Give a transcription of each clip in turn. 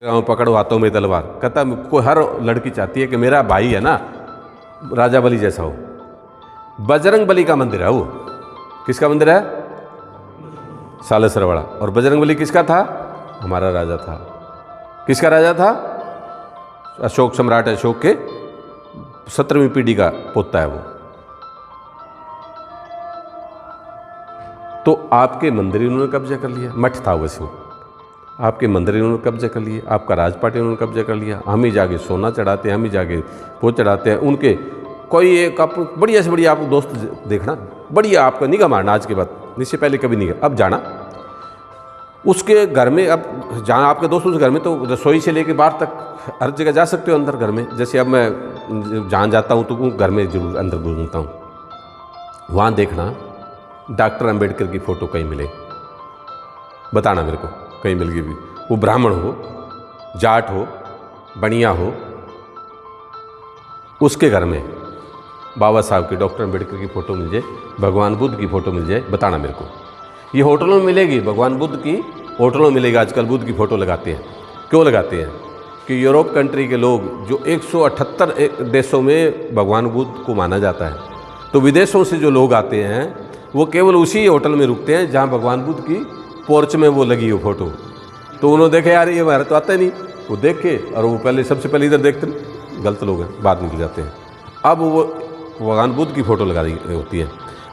गाँव पकड़ो हाथों में तलवार। कहता कोई हर लड़की चाहती है कि मेरा भाई है ना राजा बली जैसा हो। बजरंग बली का मंदिर है वो। किसका मंदिर है? सालेसरवाड़ा। और बजरंग बली किसका था? हमारा राजा था। किसका राजा था? अशोक, सम्राट अशोक के 17वीं पीढ़ी का पोता है वो। तो आपके मंदिर इन्होंने कब्जा कर लिया। मठ था वैसे वो। आपके मंदिर इन्होंने कब्जा कर लिया, आपका राजपाट इन्होंने कब्जा कर लिया। हम ही जाके सोना चढ़ाते हैं, हम ही जाके वो चढ़ाते हैं। उनके कोई एक आप बढ़िया से बढ़िया आपको दोस्त देखना, बढ़िया आपका निगाह मारना आज के बाद, इससे पहले कभी नहीं। अब जाना उसके घर में, अब जहाँ आपके दोस्त उस घर में, तो रसोई से लेके बाहर तक हर जगह जा सकते हो अंदर घर में। जैसे अब मैं जहाँ जाता हूँ तो घर में जरूर अंदर घूमता हूँ। वहाँ देखना डॉक्टर अंबेडकर की फ़ोटो कहीं मिले, बताना मेरे को कहीं मिल गई भी। वो ब्राह्मण हो, जाट हो, बनिया हो, उसके घर में बाबा साहब की, डॉक्टर अंबेडकर की फ़ोटो मिल जाए, भगवान बुद्ध की फ़ोटो मिल जाए, बताना मेरे को। ये होटलों में मिलेगी, भगवान बुद्ध की होटलों में मिलेगी। आजकल बुद्ध की फ़ोटो लगाते हैं। क्यों लगाते हैं? कि यूरोप कंट्री के लोग, जो 178 देशों में भगवान बुद्ध को माना जाता है, तो विदेशों से जो लोग आते हैं वो केवल उसी होटल में रुकते हैं जहाँ भगवान बुद्ध की पोर्च में वो लगी हो फ़ोटो। तो उन्होंने देखे यार ये हमारा तो आता ही नहीं, वो देखे और वो पहले सबसे पहले इधर देखते हैं, गलत लोग हैं, बाद निकल जाते हैं। अब वो भगवान बुद्ध की फ़ोटो लगा दी होती है।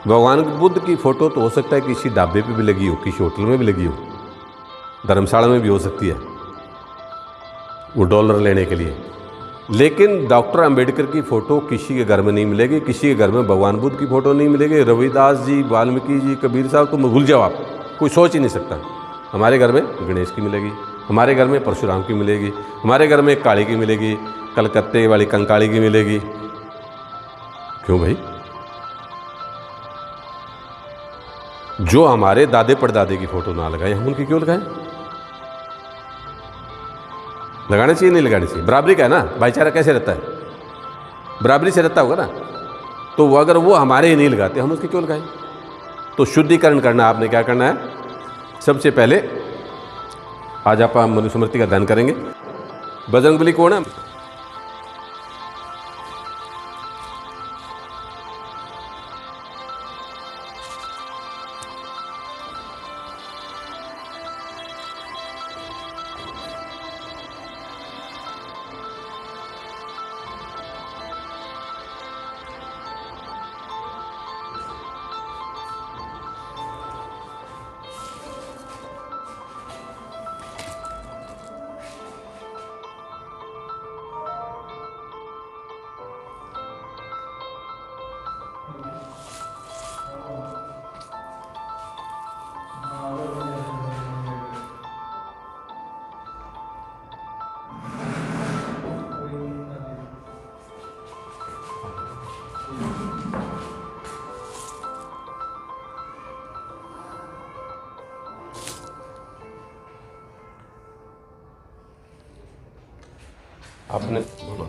भगवान बुद्ध की फ़ोटो तो हो सकता है किसी ढाबे पे भी लगी हो, किसी होटल में भी लगी हो, धर्मशाला में भी हो सकती है, वो डॉलर लेने के लिए। लेकिन डॉक्टर अंबेडकर की फ़ोटो किसी के घर में नहीं मिलेगी, किसी के घर में भगवान बुद्ध की फ़ोटो नहीं मिलेगी। रविदास जी, वाल्मीकि जी, कबीर साहब, तो भूल जाओ आप, कोई सोच ही नहीं सकता। हमारे घर में गणेश की मिलेगी, हमारे घर में परशुराम की मिलेगी, हमारे घर में काली की मिलेगी, कलकत्ते वाली कंकाली की मिलेगी। क्यों भाई? जो हमारे दादे परदादे की फ़ोटो ना लगाए, हम उनकी क्यों लगाएं? लगाना चाहिए नहीं लगानी चाहिए? बराबरी का है ना, भाईचारा कैसे रहता है? बराबरी से रहता होगा ना। तो वो अगर वो हमारे ही नहीं लगाते, हम उसके क्यों लगाएं? तो शुद्धिकरण करना आपने क्या करना है? सबसे पहले आज आप मनुस्मृति का अध्ययन करेंगे। बजरंगबली कौन है? आपने बोलो।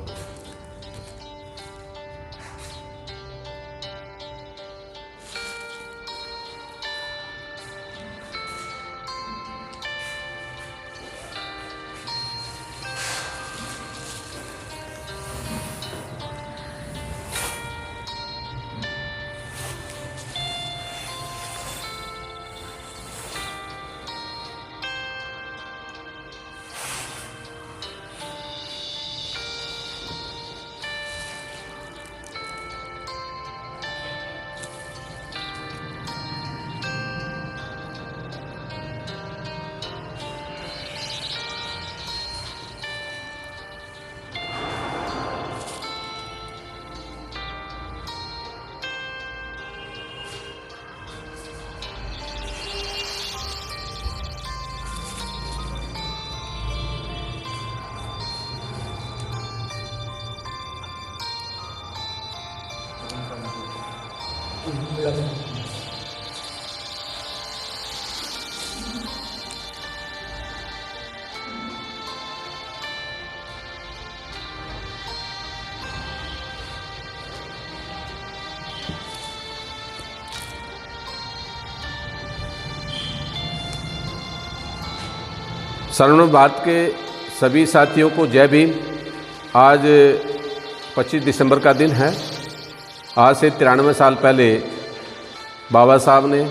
साधारण भारत के सभी साथियों को जय भीम। आज 25 दिसंबर का दिन है। आज से 93 साल पहले बाबा साहब ने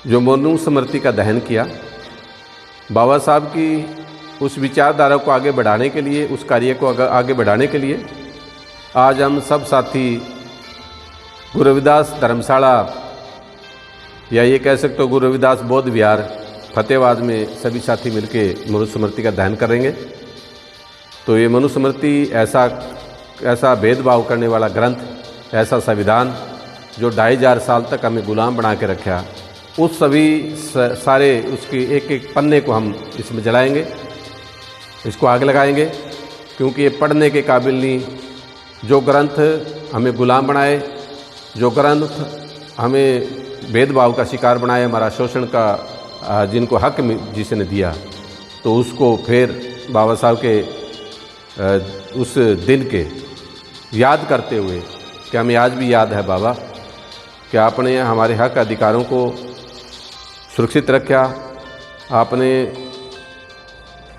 जो मनुस्मृति का दहन किया, बाबा साहब की उस विचारधारा को आगे बढ़ाने के लिए, उस कार्य को आगे बढ़ाने के लिए आज हम सब साथी गुरु रविदास धर्मशाला या ये कह सकते हो गुरु रविदास बौद्ध विहार फतेहाबाद में सभी साथी मिलके मनुस्मृति का दहन करेंगे। तो ये मनुस्मृति ऐसा भेदभाव करने वाला ग्रंथ, ऐसा संविधान जो 2500 साल तक हमें गुलाम बना के रखा, उस सभी सारे उसके एक एक पन्ने को हम इसमें जलाएंगे, इसको आग लगाएंगे, क्योंकि ये पढ़ने के काबिल नहीं। जो ग्रंथ हमें गुलाम बनाए, जो ग्रंथ हमें भेदभाव का शिकार बनाए, हमारा शोषण का जिनको हक जिसने दिया, तो उसको फिर बाबा साहब के उस दिन के याद करते हुए कि हमें आज भी याद है बाबा कि आपने हमारे हक अधिकारों को सुरक्षित रखा, आपने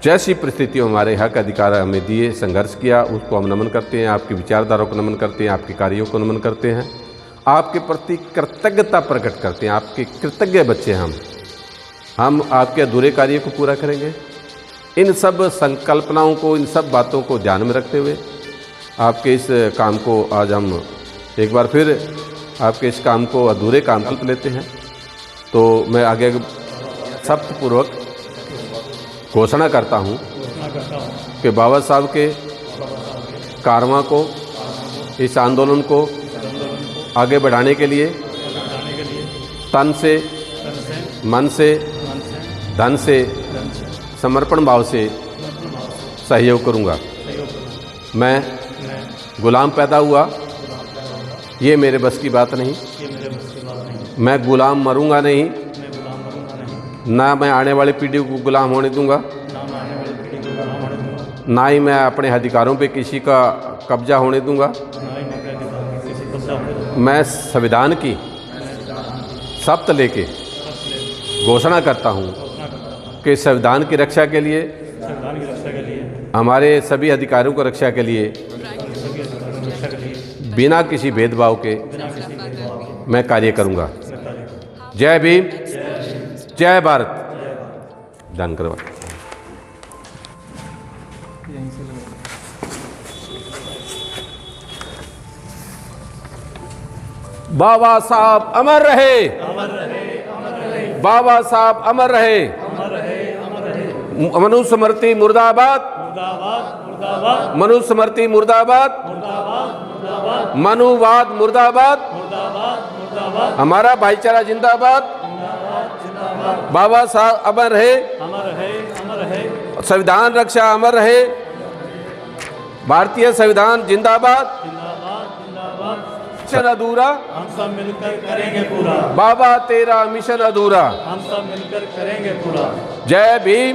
जैसी परिस्थितियों हमारे हक अधिकार हमें दिए, संघर्ष किया, उसको हम नमन करते हैं, आपकी विचारधारा को नमन करते हैं, आपके कार्यों को नमन करते हैं, आपके प्रति कृतज्ञता प्रकट करते हैं। आपके कृतज्ञ बच्चे हम आपके अधूरे कार्य को पूरा करेंगे। इन सब संकल्पनाओं को, इन सब बातों को ध्यान में रखते हुए आपके इस काम को आज हम एक बार फिर आपके इस काम को अधूरे काम कल्प लेते हैं। तो मैं आगे शपथपूर्वक घोषणा करता हूँ कि बाबा साहब के कारवां को, इस आंदोलन को आगे बढ़ाने के लिए तन से, मन से, धन से, समर्पण भाव से सहयोग करूँगा। मैं गुलाम पैदा हुआ, ये मेरे बस की बात नहीं। मैं गुलाम मरूंगा नहीं, ना मैं आने वाली पीढ़ी को गुलाम होने दूंगा, ना ही मैं अपने अधिकारों पे किसी का कब्जा होने दूंगा। मैं संविधान की शपथ लेके घोषणा करता हूँ कि संविधान की रक्षा के लिए, हमारे सभी अधिकारों की रक्षा के लिए, बिना किसी भेदभाव के मैं कार्य करूँगा। जय भीम, जय भारत। दान करवा। बाबा साहब अमर रहे, बाबा साहब अमर रहे, मनुस्मृति मुर्दाबाद, मनुस्मृति मुर्दाबाद, मनुवाद मुर्दाबाद, हमारा भाईचारा जिंदाबाद। बाबा साहब अमर रहे, संविधान रक्षा अमर रहे, भारतीय संविधान जिंदाबाद। मिशन अधूरा हम सब मिलकर करेंगे पूरा, बाबा तेरा मिशन अधूरा हम सब मिलकर करेंगे पूरा। जय भीम,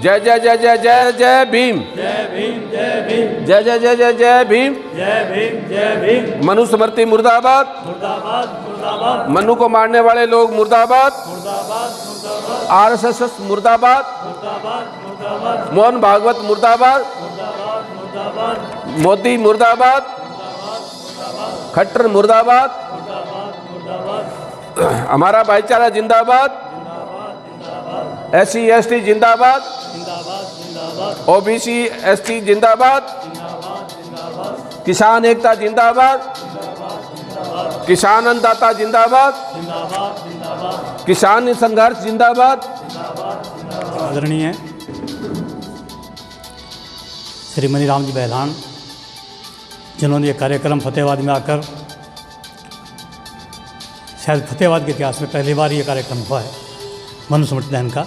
जय जय जय जय जय जय भीम, जय भीम, जय भीम, जय जय जय जय जय भीम, जय भीम, जय भीम। मनुस्मृति मुर्दाबाद, मुर्दाबाद, मुर्दाबाद, मनु को मारने वाले लोग मुर्दाबाद, मुर्दाबाद, मुर्दाबाद, आरएसएस मुर्दाबाद, मुर्दाबाद, मुर्दाबाद, मोहन भागवत मुर्दाबाद, मुर्दाबाद, मुर्दाबाद, मोदी मुर्दाबाद, खट्टर मुर्दाबाद, हमारा भाईचारा जिंदाबाद, SC ST जिंदाबाद, OBC ST जिंदाबाद, किसान एकता जिंदाबाद, किसान अन्नदाता जिंदाबाद, किसान संघर्ष जिंदाबाद। आदरणीय श्री मनीराम जी बहलान, जिन्होंने ये कार्यक्रम फतेहाबाद में आकर, शायद फतेहाबाद के इतिहास में पहली बार ये कार्यक्रम हुआ है मनुस्मृति दहन का,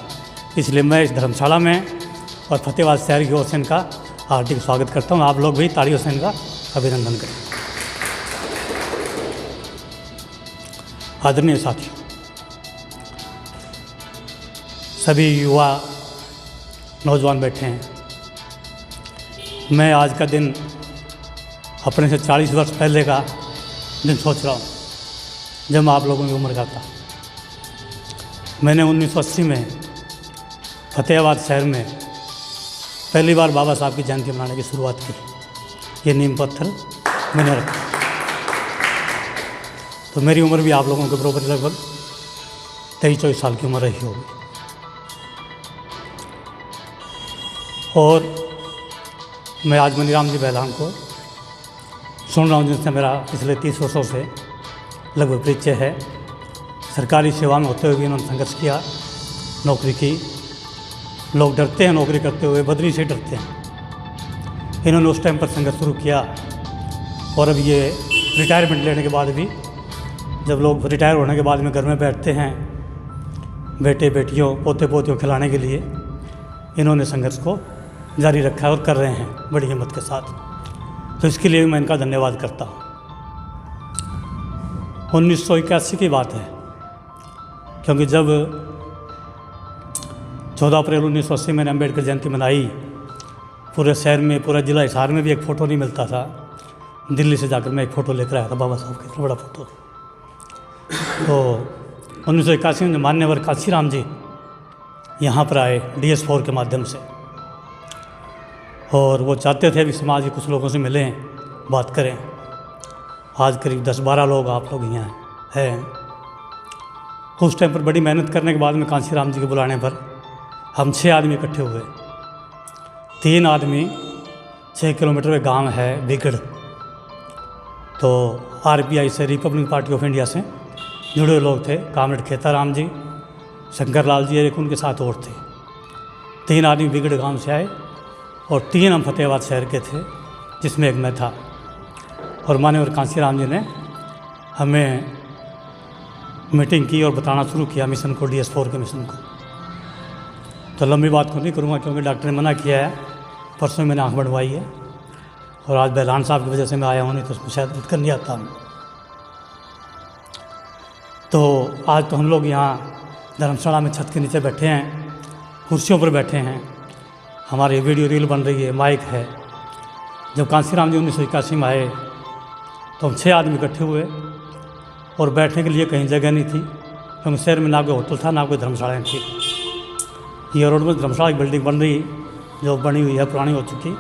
इसलिए मैं इस धर्मशाला में और फतेहाबाद शहर की ओर से इनका हार्दिक स्वागत करता हूँ। आप लोग भी तालियों से इनका अभिनंदन करें। आदरणीय साथियों, सभी युवा नौजवान बैठे हैं। मैं आज का दिन अपने से 40 वर्ष पहले का दिन सोच रहा हूँ, जब मैं आप लोगों की उम्र का था। मैंने 1980 में फतेहाबाद शहर में पहली बार बाबा साहब की जयंती मनाने की शुरुआत की। ये नीम पत्थर मैंने रखा। तो मेरी उम्र भी आप लोगों के बराबर लगभग 23-24 साल की उम्र रही होगी। और मैं आज मनीराम जी बैलान को सुन रहा हूँ, जिनसे मेरा पिछले 30 वर्षों से लगभग परिचय है। सरकारी सेवा में होते हुए भी इन्होंने संघर्ष किया, नौकरी की। लोग डरते हैं नौकरी करते हुए, बदली से डरते हैं। इन्होंने उस टाइम पर संघर्ष शुरू किया और अब ये रिटायरमेंट लेने के बाद भी, जब लोग रिटायर होने के बाद में घर में बैठते हैं बेटे बेटियों पोते पोतियों खिलाने के लिए, इन्होंने संघर्ष को जारी रखा है और कर रहे हैं बड़ी हिम्मत के साथ। तो इसके लिए मैं इनका धन्यवाद करता हूँ। 1981 की बात है, क्योंकि जब 14 अप्रैल 1980 मैंने अम्बेडकर जयंती मनाई, पूरे शहर में, पूरा जिला हिसार में भी एक फ़ोटो नहीं मिलता था। दिल्ली से जाकर मैं एक फ़ोटो लेकर आया था बाबा साहब का, इतना बड़ा फ़ोटो। तो 1981 में मान्यवर कांशीराम जी यहाँ पर आए DS4 के माध्यम से, और वो चाहते थे भी समाज के कुछ लोगों से मिलें, बात करें। आज करीब 10-12 लोग आप लोग यहाँ हैं। उस टाइम पर बड़ी मेहनत करने के बाद में कांशीराम जी के बुलाने पर हम 6 आदमी इकट्ठे हुए। 3 आदमी 6 किलोमीटर में गांव है बिगड़, तो RPI से, रिपब्लिक पार्टी ऑफ इंडिया से जुड़े हुए लोग थे। कामरेड खेताराम जी, शंकर लाल जी, एक उनके साथ और थे। 3 आदमी बिगड़ गांव से आए और 3 हम फतेहाबाद शहर के थे, जिसमें एक मैं था। और मान्यवर कांशीराम जी ने हमें मीटिंग की और बताना शुरू किया मिशन को, DS4 के मिशन को। तो लंबी बात को नहीं करूँगा, क्योंकि डॉक्टर ने मना किया है। परसों मैंने आँख बढ़वाई है और आज बैलान साहब की वजह से मैं आया हूँ, नहीं तो उसमें शायद कर नहीं आता हूँ। तो आज तो हम लोग यहाँ धर्मशाला में छत के नीचे बैठे हैं, कुर्सियों पर बैठे हैं। हमारी वीडियो रील बन रही है, माइक है। जब कांशीराम जी 1981 में आए तो हम 6 आदमी इकट्ठे हुए और बैठने के लिए कहीं जगह नहीं थी, क्योंकि शहर में ना कोई होटल था, ना कोई धर्मशालाएँ थी। ये रोड में धर्मशाला की बिल्डिंग बन रही, जो बनी हुई है, पुरानी हो चुकी।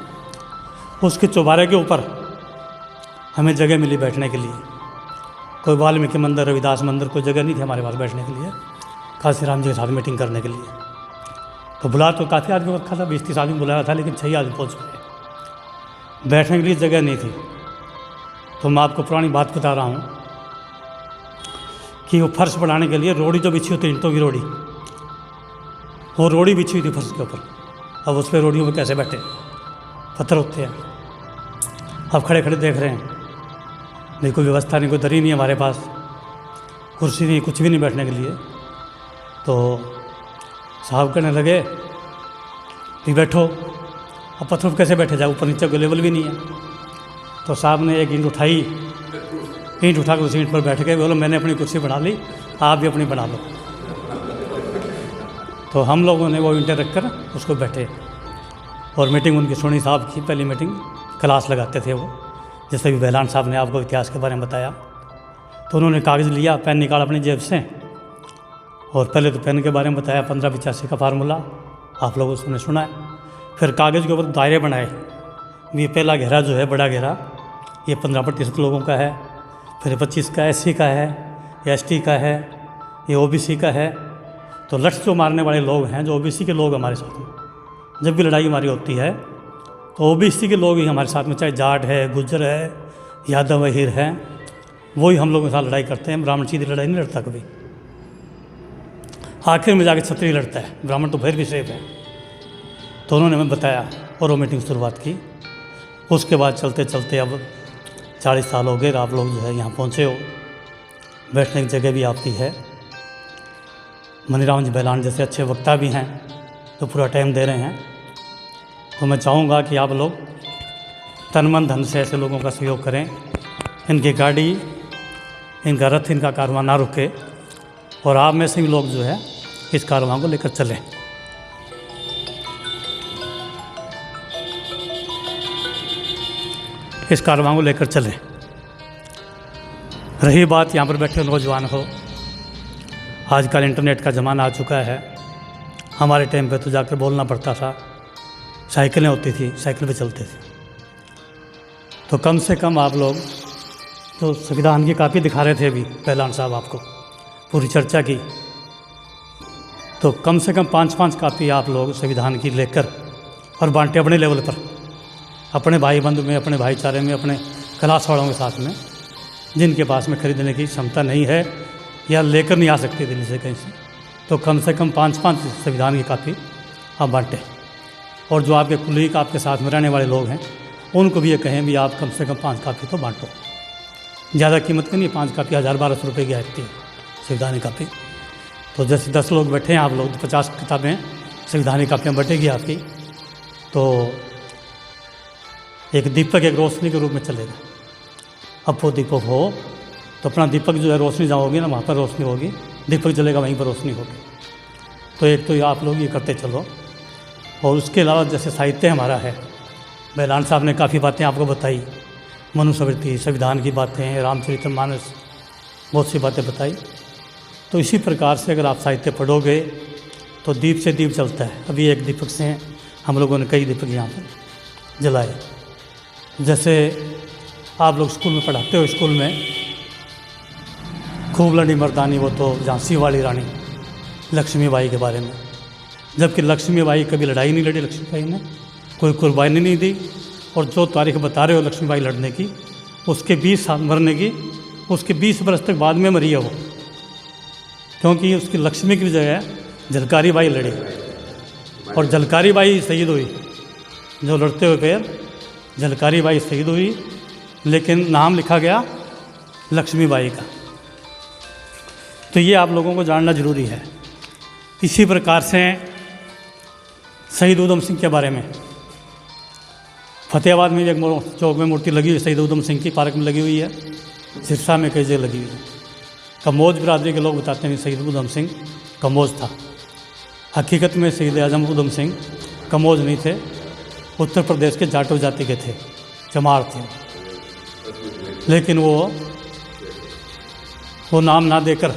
उसके चौबारे के ऊपर हमें जगह मिली बैठने के लिए। कोई वाल्मीकि मंदिर, रविदास मंदिर, कोई जगह नहीं थी हमारे पास बैठने के लिए, कांशीराम जी के साथ मीटिंग करने के लिए। तो बुला तो काफ़ी आदमी को रखा था, 20-30 आदमी बुलाया था, लेकिन 6 आदमी पहुँच गए। बैठने के लिए जगह नहीं थी। तो मैं आपको पुरानी बात बता रहा हूँ कि वो फर्श बनाने के लिए रोड़ी जो बिछी होती, ईंटों की रोड़ी, वो रोड़ी बिछी हुई थी फर्श के ऊपर। अब उस पर रोड़ियों पर कैसे बैठे, पत्थर होते हैं। अब खड़े खड़े देख रहे हैं, नहीं कोई व्यवस्था नहीं, कोई दरी नहीं हमारे पास, कुर्सी नहीं, कुछ भी नहीं बैठने के लिए। तो साहब कहने लगे कि बैठो। अब पत्थर पर कैसे बैठे जाए, ऊपर नीचे कोई लेवल भी नहीं है। तो साहब ने एक ईंट उठाई, ईंट उठा कर उस ईंट पर बैठ गए। बोलो मैंने अपनी कुर्सी बना ली, आप भी अपनी बना लो। तो हम लोगों ने वो ईंटें रखकर उसको बैठे और मीटिंग उनकी सुनी। साहब की पहली मीटिंग, क्लास लगाते थे वो, जैसे भी बैलान साहब ने आपको इतिहास के बारे में बताया। तो उन्होंने कागज़ लिया, पेन निकाला अपनी जेब से, और पहले तो पेन के बारे में बताया, 1585 का फार्मूला आप लोगों ने सुना है। फिर कागज़ के ऊपर दायरे बनाए। ये पहला घेरा जो है, बड़ा घेरा, ये 15% लोगों का है। फिर 25 का SC का है, ST का है, ये OBC का है। तो लठ जो मारने वाले लोग हैं, जो OBC के लोग हमारे साथ में, जब भी लड़ाई हमारी होती है तो OBC के लोग ही हमारे साथ में, चाहे जाट है, गुज्जर है, यादव अहीर है, वही हम लोगों के साथ लड़ाई करते हैं। ब्राह्मण सीधी लड़ाई नहीं लड़ता कभी। आखिर में जाके क्षत्रिय लड़ता है, ब्राह्मण तो फिर भी सेफ है। तो उन्होंने हमें बताया और वो मीटिंग शुरुआत की। उसके बाद चलते चलते अब 40 साल हो गए, आप लोग जो है यहाँ पहुँचे हो, बैठने की जगह भी आपकी है। मनीराम जी बैलान जैसे अच्छे वक्ता भी हैं, तो पूरा टाइम दे रहे हैं। तो मैं चाहूँगा कि आप लोग तन मन धन से ऐसे लोगों का सहयोग करें। इनकी गाड़ी, इनका रथ, इनका कारवां ना रुके, और आप में से भी लोग जो है इस कारवां को लेकर चलें। इस कारवां को लेकर चलें। रही बात यहाँ पर बैठे नौजवान हो, आजकल इंटरनेट का ज़माना आ चुका है। हमारे टाइम पे तो जाकर बोलना पड़ता था, साइकिलें होती थी, साइकिल पे चलते थे। तो कम से कम आप लोग तो संविधान की कापी दिखा रहे थे अभी पहलवान साहब आपको, पूरी चर्चा की, तो कम से कम 5-5 कापी आप लोग संविधान की लेकर और बांटे अपने लेवल पर, अपने भाई बंधु में, अपने भाईचारे में, अपने क्लास वालों के साथ में, जिनके पास में खरीदने की क्षमता नहीं है या लेकर नहीं आ सकती दिल्ली से कहीं से, तो कम से कम 5-5 संविधान की कापी आप बांटें। और जो आपके कुलीग, आपके साथ में रहने वाले लोग हैं, उनको भी ये कहें भी आप कम से कम 5 कापी तो बांटो। ज़्यादा कीमत की नहीं, 5 कापी 1000-1200 रुपये की आती है संविधान की कापी। तो जैसे 10 लोग बैठे हैं आप लोग, तो 50 किताबें संविधान की कापियाँ बटेगी आपकी, तो एक दीपक एक रोशनी के रूप में चलेगा। अब वो दीपक हो तो अपना दीपक जो है, रोशनी जहाँ होगी ना वहाँ पर रोशनी होगी, दीपक जलेगा वहीं पर रोशनी होगी। तो एक तो ये आप लोग ये करते चलो। और उसके अलावा जैसे साहित्य हमारा है, बैलान साहब ने काफ़ी बातें आपको बताई, मनुस्मृति, संविधान की बातें, रामचरितमानस, बहुत सी बातें बताई। तो इसी प्रकार से अगर आप साहित्य पढ़ोगे तो दीप से दीप चलता है। अभी एक दीपक से हम लोगों ने कई दीपक यहाँ पर जलाए। जैसे आप लोग स्कूल में पढ़ाते हो, स्कूल में खूब लड़ी मर्दानी, वो तो झांसी वाली रानी लक्ष्मीबाई के बारे में, जबकि लक्ष्मीबाई कभी लड़ाई नहीं लड़ी, लक्ष्मीबाई ने कोई कुर्बानी नहीं दी। और जो तारीख बता रहे हो लक्ष्मीबाई लड़ने की, उसके 20 साल मरने की, उसके 20 बरस तक बाद में मरी है वो, क्योंकि उसकी लक्ष्मी की जगह झलकारी बाई लड़ी और झलकारी बाई शहीद हुई। जो लड़ते हुए पैर झलकारी बाई शहीद हुई, लेकिन नाम लिखा गया लक्ष्मीबाई का। तो ये आप लोगों को जानना जरूरी है। इसी प्रकार से शहीद उधम सिंह के बारे में फतेहाबाद में एक चौक में मूर्ति लगी हुई शहीद उधम सिंह की, पार्क में लगी हुई है, सिरसा में कई जगह लगी हुई है। कम्बोज बिरादरी के लोग बताते हैं शहीद उधम सिंह कम्बोज था। हकीकत में शहीद आजम उधम सिंह कम्बोज नहीं थे, उत्तर प्रदेश के जाटो जाति के थे, चमार थे। लेकिन वो नाम ना देकर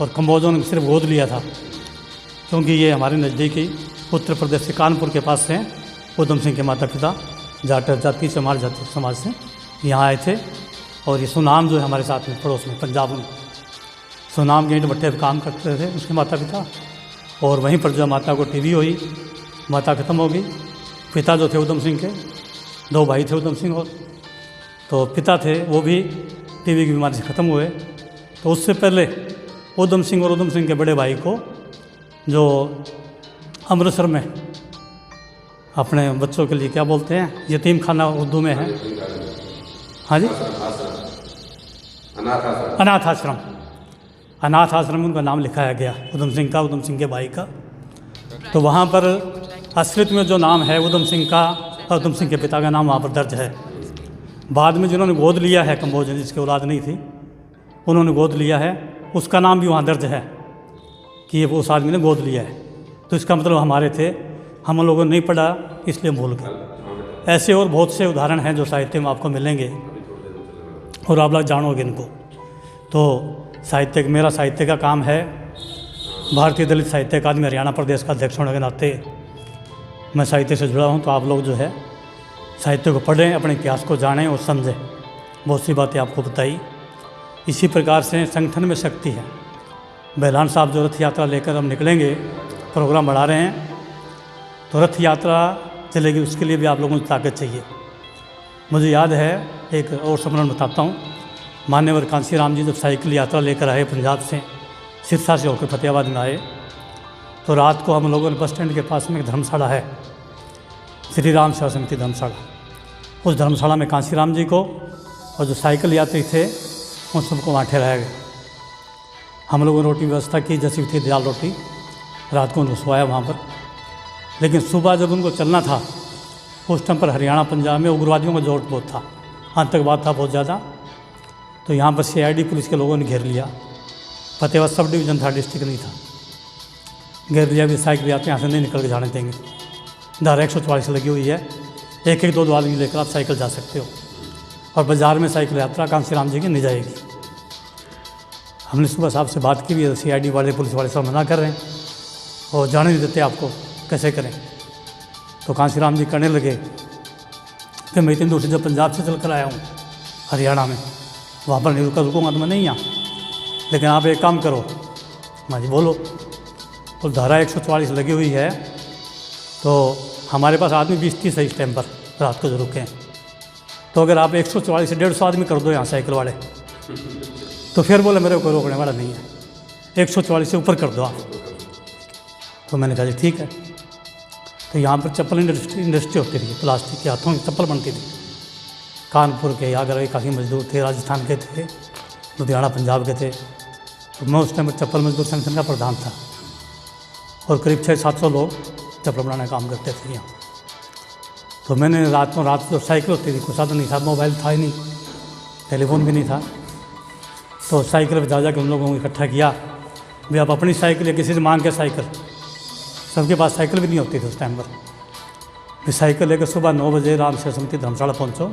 और कम्बोजों ने सिर्फ गोद लिया था, क्योंकि ये हमारे नज़दीकी उत्तर प्रदेश के कानपुर के पास से उधम सिंह के माता पिता जाट जाति, चमार जाति समाज से यहाँ आए थे। और ये सुनाम जो है हमारे साथ में पड़ोस में पंजाब में, सुनाम के ईंट भट्टे पर काम करते थे उसके माता पिता। और वहीं पर जो माता को टीबी हुई, माता ख़त्म हो गई। पिता जो थे उधम सिंह के, 2 भाई थे उधम सिंह, और तो पिता थे वो भी टीबी की बीमारी से ख़त्म हुए। तो उससे पहले उधम सिंह और उधम सिंह के बड़े भाई को जो अमृतसर में अपने बच्चों के लिए क्या बोलते हैं, यतीम खाना उर्दू में है, हाँ जी, अनाथ आश्रम, अनाथ आश्रम में उनका नाम लिखाया गया, उधम सिंह का, उधम सिंह के भाई का। तो वहाँ पर असलियत में जो नाम है उधम सिंह का और उधम सिंह के पिता का नाम वहाँ पर दर्ज है। बाद में जिन्होंने गोद लिया है, कम्बोज जिसकी औलाद नहीं थी, उन्होंने गोद लिया है, उसका नाम भी वहाँ दर्ज है कि वो उस आदमी ने गोद लिया है। तो इसका मतलब हमारे थे, हम लोगों ने नहीं पढ़ा इसलिए भूल गए। ऐसे और बहुत से उदाहरण हैं जो साहित्य में आपको मिलेंगे और आप लोग जानोगे इनको। तो साहित्य, मेरा साहित्य का काम है, भारतीय दलित साहित्य अकादमी हरियाणा प्रदेश का अध्यक्ष होने के नाते मैं साहित्य से जुड़ा हूँ। तो आप लोग जो है साहित्य को पढ़ें, अपने इतिहास को जानें और समझें। बहुत सी बातें आपको बताई। इसी प्रकार से संगठन में शक्ति है। बैलान साहब जो रथ यात्रा लेकर हम निकलेंगे, प्रोग्राम बढ़ा रहे हैं, तो रथ यात्रा चलेगी, उसके लिए भी आप लोगों को ताकत चाहिए। मुझे याद है, एक और स्मरण बताता हूँ, मान्यवर कांसीराम जी जब साइकिल यात्रा लेकर आए पंजाब से, सिरसा से होकर फतेहाबाद में आए, तो रात को हम लोगों ने बस स्टैंड के पास में एक धर्मशाला है, श्री राम सेवा समिति धर्मशाला, उस धर्मशाला में कांसीराम जी को और जो साइकिल यात्री थे उन सबको वहाँ ठहराया गया। हम लोगों ने रोटी व्यवस्था की, जैसी थी दाल रोटी, रात को उनको सोया वहाँ पर। लेकिन सुबह जब उनको चलना था, उस टाइम पर हरियाणा पंजाब में उग्रवादियों का जोर बहुत था, आतंकवाद था बहुत ज़्यादा। तो यहाँ पर CID पुलिस के लोगों ने घेर लिया। फतेहाबाद सब डिवीज़न था, डिस्ट्रिक्ट नहीं था। घेर लिया भी, साइकिल यात्री यहाँ से नहीं निकल के जाने देंगे। धारा 144 लगी हुई है, 1-1, 2 आदमी लेकर आप साइकिल जा सकते हो। और बाज़ार में साइकिल यात्रा कांसीराम जी की नहीं जाएगी। हमने सुबह साहब से बात की भी, CID वाले, पुलिस वाले सब मना कर रहे हैं और जाने नहीं देते आपको, कैसे करें। तो कांसी राम जी कहने लगे कि मैं इतनी दूर से जब पंजाब से चल कर आया हूँ हरियाणा में, वहाँ पर नहीं रुकूँगा तो मैं नहीं यहाँ, लेकिन आप एक काम करो। मैं जी बोलो। तो धारा 144 लगी हुई है, तो हमारे पास आदमी 20-30 है इस टाइम पर रात को जो रुके हैं, तो अगर आप 144 से 150 आदमी कर दो यहाँ साइकिल वाले, तो फिर बोले मेरे को रोकने वाला नहीं है, 144 से ऊपर कर दो आप। तो मैंने कहा जी ठीक है। तो यहाँ पर चप्पल इंडस्ट्री होती थी, प्लास्टिक के हाथों की चप्पल बनती थी। कानपुर के, आगरा के काफ़ी मजदूर थे, राजस्थान के थे, लुधियाना पंजाब के थे। तो मैं उस टाइम चप्पल मजदूर संगठन का प्रधान था, और करीब 600-700 लोग चप्पल बनाने का काम करते थे यहाँ। तो मैंने रात जो साइकिल होती थी, कुछ साधन नहीं था, मोबाइल था ही नहीं, टेलीफोन भी नहीं था, तो साइकिल पर जा के उन लोगों को इकट्ठा किया। भाई आप अपनी साइकिल या किसी से मांग के साइकिल, सबके पास साइकिल भी नहीं होती थी उस टाइम पर। फिर साइकिल लेकर सुबह 9 बजे राम सेवा समिति धर्मशाला पहुँचो,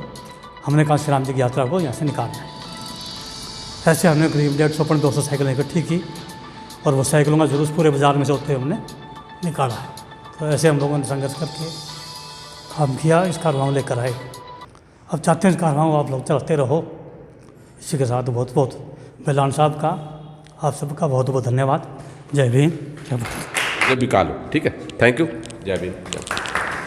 हमने कांसी राम जी की यात्रा को यहाँ से निकालना है। ऐसे हमने करीब 150-200 साइकिलें इकट्ठी की, और वो साइकिलों का जुलूस पूरे बाज़ार में से होते हमने निकाला है। तो ऐसे हम लोगों ने संघर्ष करके काम किया, इस कारवां लेकर आए। अब चाहते हैं इस कारवां को आप लोग चलाते रहो। इसी के साथ बहुत बहुत बैलान साहब का, आप सबका बहुत बहुत धन्यवाद। जय भीम, जय भारत। जब भी काल हो, ठीक है, थैंक यू, जय भीम।